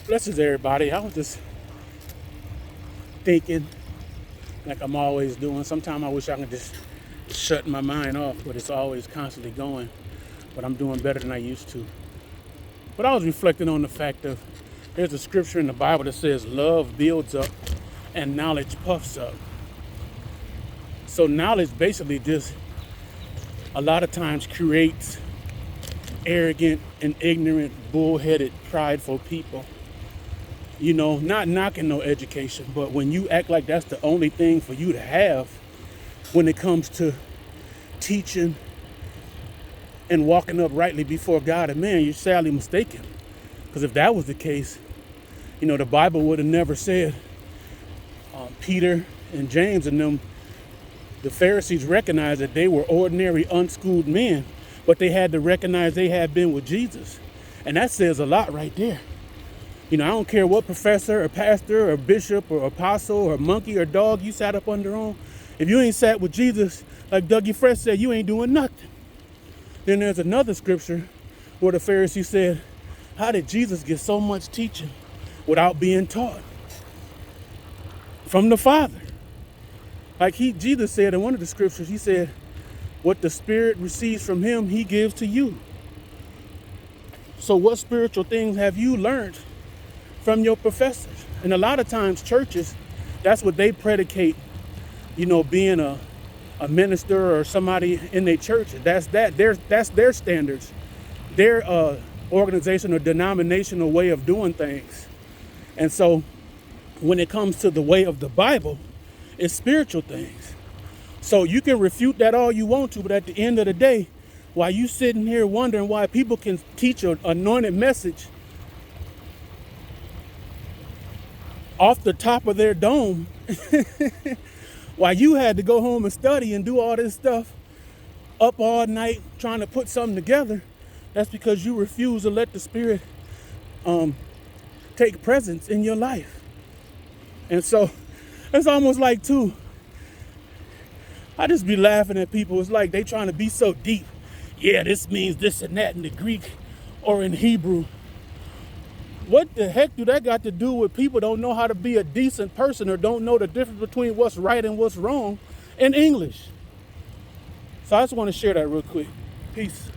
Blessings, everybody. I was just thinking, like I'm always doing. Sometimes I wish I could just shut my mind off, but it's always constantly going. But I'm doing better than I used to. But I was reflecting on the fact of there's a scripture in the Bible that says love builds up and knowledge puffs up. So knowledge basically just a lot of times creates arrogant and ignorant, bullheaded, prideful people. You know, not knocking no education, but when you act like that's the only thing for you to have when it comes to teaching and walking uprightly before God and man, you're sadly mistaken. Because if that was the case, you know, the Bible would have never said Peter and James and them, the Pharisees recognized that they were ordinary, unschooled men, but they had to recognize they had been with Jesus. And that says a lot right there. You know, I don't care what professor or pastor or bishop or apostle or monkey or dog you sat up under on. If you ain't sat with Jesus, like Dougie Fresh said, you ain't doing nothing. Then there's another scripture where the Pharisee said, how did Jesus get so much teaching without being taught? From the Father. Like Jesus said in one of the scriptures, he said, what the Spirit receives from him, he gives to you. So what spiritual things have you learned from your professors? And a lot of times churches, that's what they predicate, you know, being a minister or somebody in their church. That's their standards, their organization or denominational way of doing things. And so when it comes to the way of the Bible, it's spiritual things. So you can refute that all you want to, but at the end of the day, while you sitting here wondering why people can teach an anointed message off the top of their dome, while you had to go home and study and do all this stuff up all night trying to put something together, that's because you refuse to let the Spirit take presence in your life. And so it's almost like too, I just be laughing at people. It's like they trying to be so deep. Yeah, this means this and that in the Greek or in Hebrew. What the heck do that got to do with people don't know how to be a decent person or don't know the difference between what's right and what's wrong in English? So I just want to share that real quick. Peace.